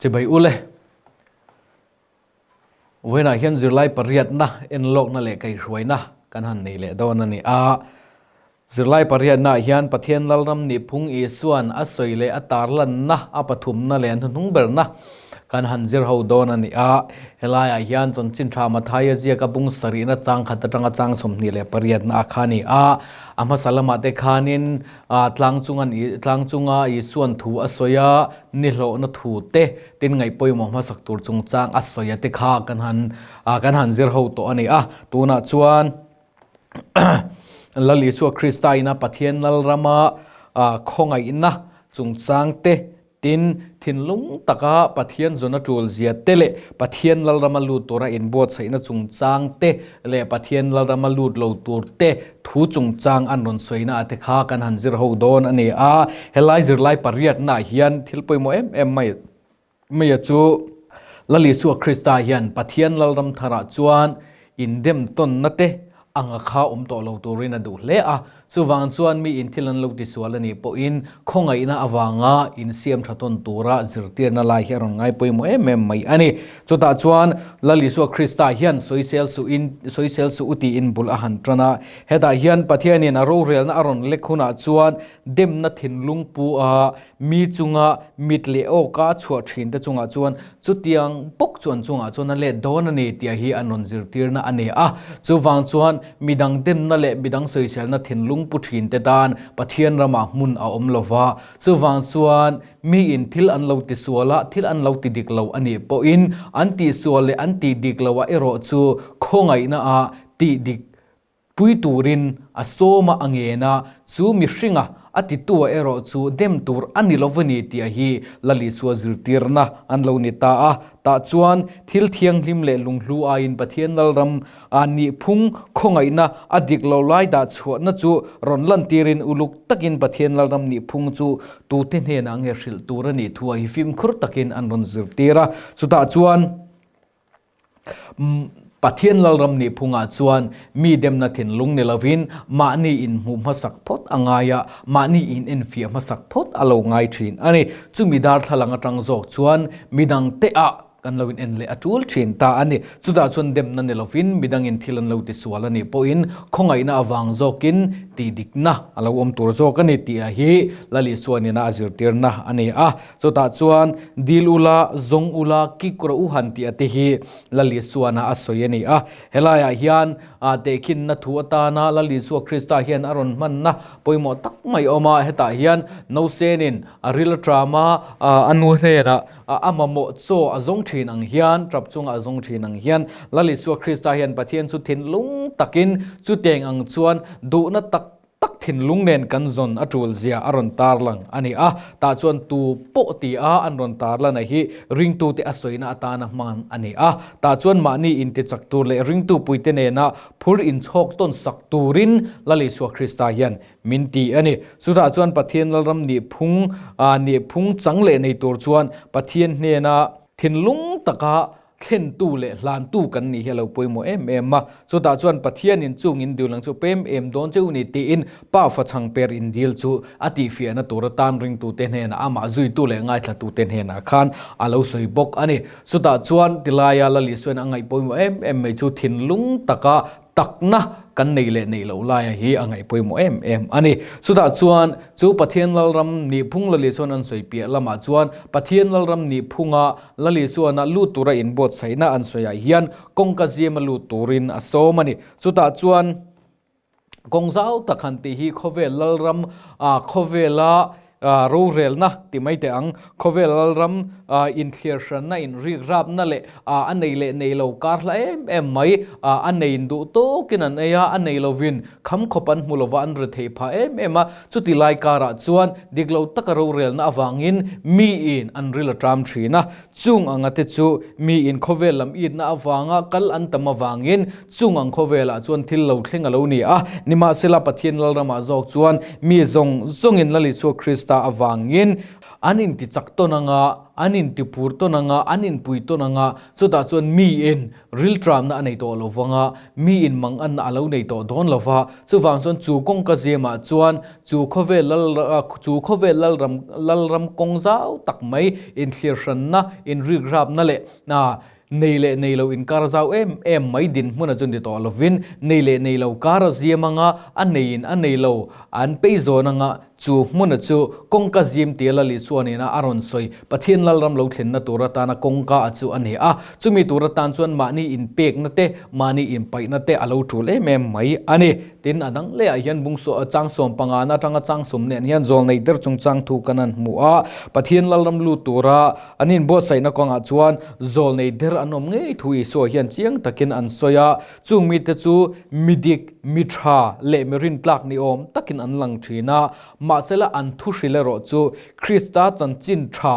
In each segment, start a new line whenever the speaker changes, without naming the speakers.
จะไปอุเลยเวลาเห็นจิไลปริยัดนะเอ็นโลกนั่นแหละไกรวยนะกันหันนี่แหละโดนนั่นนี่จิไลปริยัดนะเฮียนปะเทียนลลำนี่พุงอีส่วนอัศยเลอตาลันนะปฐุมนั่นแหละทุ่งเบร์นะกันหันจิรหูโดนนั่นนี่เฮลายเฮียนจนจินทรามาทายเจียกับบุงสรีนะจังขัดจังจังสมนี่แหละปริยัดนะขานี่อามาสลมาเตขานินตลังจุงอีส่วนถูอัศยานิโลนถูเตตินไงปอยมมาสักตูจุงจังอัศยาเตขากันหันจิรหูตัวนี่ตัวน่ะชวนลลิสัวคริสตายนะปะเทียนลลรามาคงไงนะจุงจังเตตินทินลุงตะกะปะเทียนจนจูลเจียเตเลปะเทียนลลรามาลูตัวระอินบวชใส่นะจุงจังเตเลปะเทียนลลรามาลูโลตัวเตทูจุงจังอันนนสวยนะเตขากันหันจิรหูโดนอันนี้เฮลัยจิรไลปริยัดนะเฮียนทิลปอยโมไม่จูลลิสัวคริสตายนปะเทียนลลรามธาราจวนอินเดมต้นนะเตอังข้าโตโลตัวรินาดูเลสุวรรณส่วนมีอินทิลันลูกที่สวนนี่ปอินคงไงนะอวังอินเสียมทัตนตัวระจิรเตียนลายเฮรอนไงปอยโมไม่อันนี้จุดตาจวนลลิสัวคริสตาเฮียนสวยเซลสุอุตีอินบุลอาหันตรนะเฮดาเฮียนปะเทียนินอรูเรียลนะอรอนเล็กขุนาจวนเดมนัทินลุงปูมีจุงมิดเลโอกาชัวชินเตจุงจวนจุดยังปกจวนจุงจวนนั่นแหละโดนนี่ที่ฮีอันนนจิรเตียนอันนี้สุวรรณส่วนมีดังเดมนั่นแหละมีดังสวยเซลนัทินลุงปุถินเตดานปะเทียนรามามุนเอาลวะสุวรรณส่วนมีอินทิลอันเลวติสวละทิลอันเลวติดิกเลวอันนี้ปอินอันติสวละอันติดิกเลวเอโรจูคงไงนะติดิกปุยตูรินอโซมาอังเอนะจูมิชิงอติตัวเอโรจูเดมตูรอันนี้ลวนีตีฮีลลิสวจิรตีรนะอันเลวนิตาตาจวนทิลเทียงลิมเลลุงลูอาอินปะเทียนลรำอันนี้พุงคงไงนะอดิกเลวไลดาชัวนะจูรอนลันตีรินอุลุกตักินปะเทียนลรำนี้พุงจูตูเทนเฮนังเฮริลตูรนี่ทัวฮิฟิมครุตักินอันรอนจิรตีระสุตาจวนปะเทียนลลรำนี่พุงจวนมีเดมนาทินลุงเนลวินมานี่อินหุมสักพดอ่างายมานี่อินฟีมาสักพดอโลงายทินอันนี้จุมีดาร์ทลังจังจอกจวนมีดังเตะกันลวินเอ็นเลอจูลทินตาอันนี้สุดาจวนเดมนันเนลวินมีดังอินทิลันเลวติสวาลนี่ปอินคงไงน่าวังจอกินตีดิกนะอโลอมตัวจอกันนี่ตีฮีลลิสวนี่น่าจิรเตียนะอันนี้สุดาจวนดิลูลาจงอุลากิกรอุหันตีอติฮีลลิสวน่าอสวยนี่เฮลายาฮิอันเตคินนัทัวตานะลลิสวคริสตาฮิอันอรอนมันนะปอยหมดตักไม่ออกมาเฮตาฮิอันโนเซนินริลทรามาอันนู้นเฮระอามาโมโซอจงทีนังฮิอันทรับจงอจงทีนังฮิอันลลิสวคริสตาฮิอันปะเทียนสุทินลุงตักินสุเตงอังจวนดูนัตักทินลุงเนนกันจนอจูลเซียอรอนตาร์ลังอันนี้ตาจวนตูโปตีอันรอนตาร์ลังนะฮีริงตูเตอสวยนะตานะมันอันนี้ตาจวนมานี่อินเตจักตูเลริงตูปุยเตเนนะพูรินชกต้นสักตูรินลลิสวคริสตายันมินตีอันนี้สุดาจวนปะเทียนลรำนี่พุงจังเลในตัวจวนปะเทียนเนนะทินลุงตะกะเข่นตู้เละลานตู้กันนี่เฮลาป่วยโมมาสุดาจวนปะเทียนอินจุงอินดิวหลังจูเปมโดนเจ้านี่ตีอินป้าฟัดชังเปรอินดิลจูอติเฟียนะตัวตามริงตู้เตนเฮนะมาจุยตู้เละง่ายทัดตู้เตนเฮนะขันอาลาสวยบกอันนี้สุดาจวนติลายาลลิสวนอังไงป่วยโมไม่จูทินลุงตะกะตักนะกันในเลในเหล่าลายฮีอังไงป่วยโมอันนี้สุดาจวนจูปะเทียนลลรำนี่พุงลลิสวนอันสวยเปียละมาจวนปะเทียนลลรำนี่พุงลลิสวนลูตุระอินบดใส่น่าอันสวยเฮียนกงกะเจียมาลูตุรินอโซมันนี่สุดาจวนกงเจ้าตะคันตีฮีโคเวลลรำโคเวลารูเรลนะที่ไม่แต่อังโคเวลรัมอินเคลียร์ชันนะอินริกรับนั่นแหละอันในเละในเราการละไม่อันในอินดูโตกินันเออันในเราวินคำขบันมุลวันรเทพามาสุดที่ไลการะจวนดิกเราตะกรูเรลนะวังอินมีอินอันริลตรามทรีนะจุงอังติจูมีอินโคเวลัมอินนะวังกัลอันตมาวังอินจุงอังโคเวลจวนทิลเราเข่งเรานี่นิมาเซลาปะเทียนลรามาจอกจวนมีจงอินลลิสัวคริสตาอวังอิน anin ti chak to nanga anin ti pur to nanga anin pui to nanga chuta chuan mi in ril tram na nei to lovanga mi in mang an na alo nei to don lova chuwang chuan chu kong ka zema chuan chu khovel lal ram kong zau tak mai in thlir hran na in rig rap na le na nei lo in kar zau em mai din hmuna chun ti to lovin nei lo kar ziamanga anei lo an peizonanga chu hmuna chu kongka zim telali chuanina aron soi pathian lalram lo thlenna turata na kongka achu ani a chumi turatan chuan mani in pek na te mani in pai na te alo thul em mai ani tin adang le a hian bungso chang som panga na tanga chang som ne hian zol nei der chung chang thu kanan mu a pathian lalram lu tura anin bo sai na konga chuan zol nei der anom ngei thui so hian chiang takin an soya chung mi te chu midik mitha le merin tlak ni om takin an lang thina masela an thu hrile ro chu Krista chanchin tha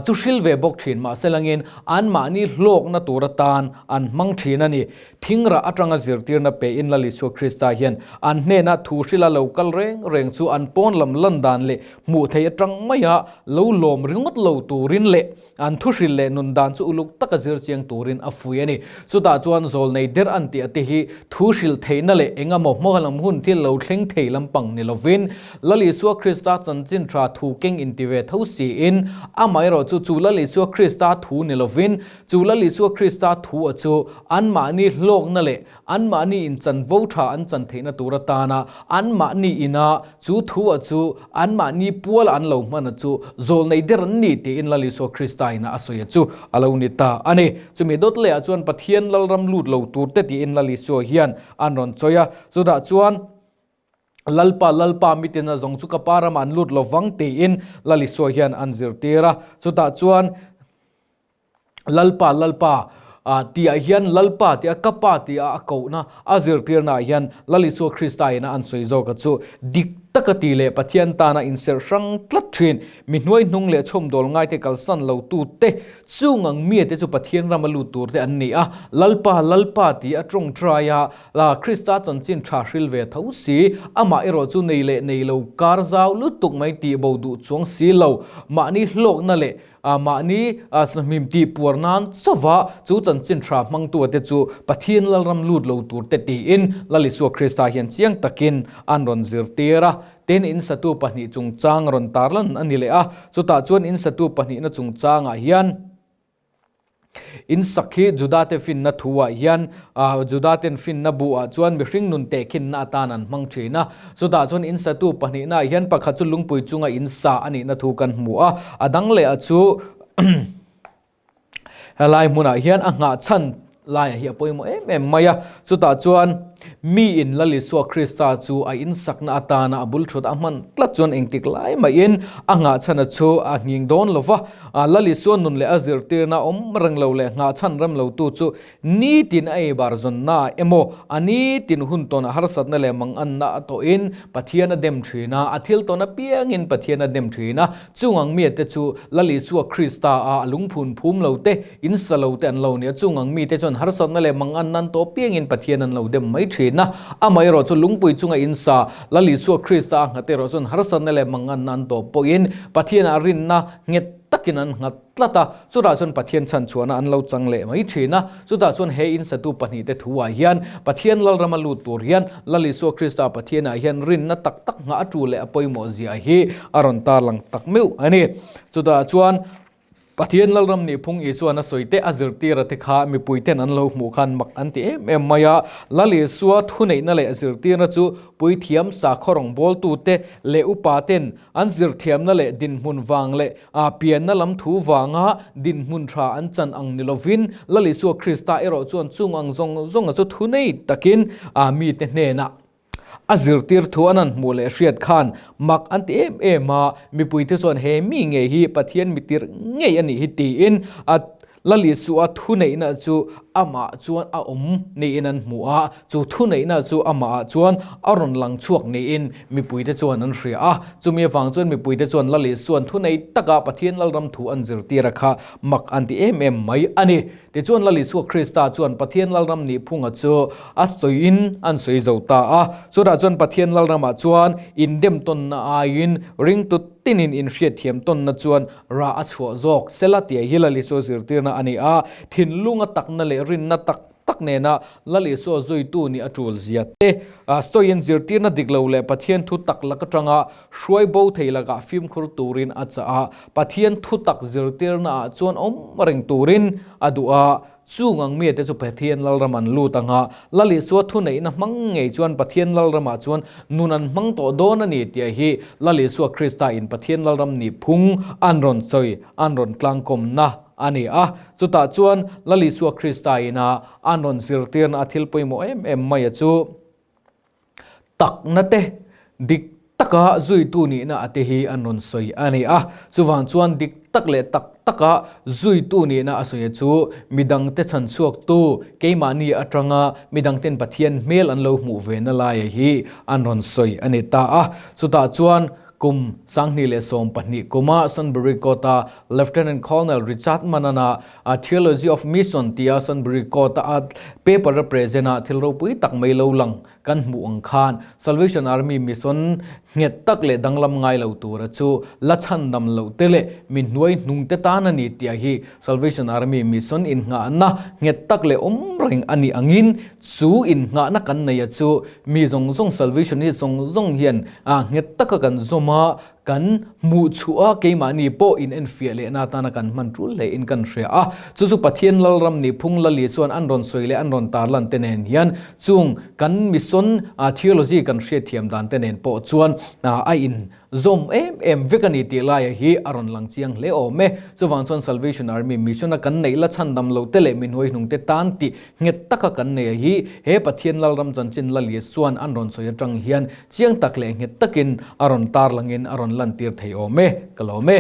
chu hrilve bok thin ma selangin an mani hlok na turatan an mang thina ni thingra atanga zirtir na pe in lali so Krista hian an hne na thu hrila local reng chu an pon lam landan le mu thei atang maya lo lom ringot lo turin le an thu hril le nun dan chu uluk taka zir chiang turin afui ani chuta chuan zol nei der an ti ati hi thu hril theina le enga mo halam hun thil lo thleng thei lampang ni lovin lali so Krista chanchin tha thu keng in ti ve thosi in amai ro chu lali so Krista thu ni lovin chu lali so Krista thu achu an mani hlok na le an mani in chan vo tha an chan theina turatana an mani ina chu thu achu an mani pual an lo man achu zol nei der an ni ti in lali so Krista ina asoya chu alo ni ta ani chumi dot le chuan pathian lalram lut lo tur te ti in lali so hian an ron choya chuda chuan lalpa mitina zong chu kapara man lut lovang te in lali so hian an zirtera chuta chuan lalpa tia hian lalpa tia kapa tia akauna azirtir na hian lali so Krista ina an soizo ka chu dik takati le pathian ta na inser rang tlat thin minhoi hnung le chom dol ngai te kalsan lo tu te chungang mi te chu pathian ramalu tur te an ni a lalpa ti atong traya la Krista chanchin tha hril ve thosi ama ero chu nei lo kar zau lu tuk mai ti bodu chuang si lo ma ni hlok na le mani samim ti purnan chawa chu chanchin tha mang tu te chu pathian lalram lut lo tur te ti in lali so Krista hian chiang takin an ron zirtera ten in satu pahni chung chang ron tarlan anile a chuta chuan in satu pahni na chung chang a hian in sakhi judate fin na thuwa hian judaten fin na bu a chuan mi hring nun te khin na tanan mang thina chuta chuan in satu pahni na hian pakha chu lungpui chunga in sa ani na thu kan mu a adang le a chu helai muna hian anga chan lai hi poimo em maya chuta chuan mi in lali so Krista chu a in sakna atana abul thot aman tla chuan engtik lai mai in anga chana chu a nging don lova lali so nun le azir tirna rang lo le nga chan ram lo tu chu ni tin ai bar zon na emo ani tin hun ton har sat na le mang an na to in pathiana dem thina athil to na piang in pathiana dem thina chungang mi te chu lali so Krista a lungphun phum lo te in salo ten lo ne chungang mi te chon har sat na le mang an nan to piang in pathiana lo dem mai thina amai ro chu lungpui chunga insa lali su Krista ngate ro chun harsan le mangan nan to poin pathiana rin na nget takinan ngat tlata chuda chun pathian chan chuana an lo changle mai thina chuda chun he in satu pani te thuwa hian pathian lal ramalu tur hian lali su Krista pathiana hian rin na tak nga atu le apoi mo zia hi aron ta lang tak meu ani chuda chuan pathian lalram ni phung isuana soite azirtira te kha mi puiten an lo mu khan mak anti em maya lali suwa thunei na le azirtira chu puithiam sa khorong bol tu te le upaten an zirthiam na le din mun wang le a pian na lam thu wanga din mun tha an chan ang nilovin lali suwa Krista ero chuan chung ang zong chu thunei takin a mi te hne na azirtir thuanan mule hriat khan mak anti ema mi puite chon he mi nge hi pathian mitir ngei ani hi ti in at lali su a thunei na chu ama chuan a ni inan hmu'a chu thu nei na chu ama chuan aron lang chuak ni in mi puite chuan an hria a chumi awang chuan mi puite chuan lali suan thu nei taka pathian lalram thu an zir tir kha mak anti em mai ani ti chuan lali su Krista chuan pathian lalram ni phunga chu a soin an soi zota a chura chuan pathian lalrama chuan in dem ton na ain ring tu tinin in hriat thiam ton na chuan ra a chhuwa zok selatia hilali so zir tir na ani a thin lunga takna le rin na tak ne na lali so zoi tu ni atul zia te stoyen zirtir na diglo le pathian thu tak lakatanga hruai bo theilaga film khur turin acha a pathian thu tak zirtir na chuan ring turin adua chungang mi te chu pathian lalraman lutanga lali so thu nei na mangnge chuan pathian lalrama chuan nunan mang to don ani tia hi lali so Krista in pathian lalram ni phung anron soi anron tlangkom na ani a chuta chuan lali su Krista ina anon zirtir athil poimo em mai chu tak na te dik taka zui tu ni na ate hi anon soi ani a chuwang chuan dik tak le tak taka zui tu ni na asoya chu midang te chan chuak tu keima ni atanga midang ten pathian mel an lo mu ve na lai hi anon soi ani ta a chuta chuan kum sangni le som pani kuma Sunbury Kota Lieutenant Colonel Richard Manana a Theology of Mission tia Sunbury Kota at paper representa thilro pui tak mai lo lang kan mu ang khan Salvation Army Mission nget tak le danglam ngai lo tur chu la chan dam lo tele min nuai nung te ta na ni tia hi Salvation Army Mission in nga na nget tak le ring ani angin chu in nga na kan nei chu mi zong zong Salvation ni zong hian a nget tak kan zoma kan mu chua keima ni po in enfia le na ta na kan man tul le in kan hria a chu pathian lalram ni phung lali chuan anron soile anron tarlan tenen hian chung kan mission a theology kan hria thiam dan tenen po chuan na a in zom em vekani ti lai hi aron lang chiang le o me chuwang chuan Salvation Army Mission a kan nei la chandam lo tele min hoi hnung te tan ti nget taka kan nei hi he pathian lalram chanchin lali chuan anron soya tang hian chiang tak le nget takin aron tar langin aron lan tir thei o me kalo me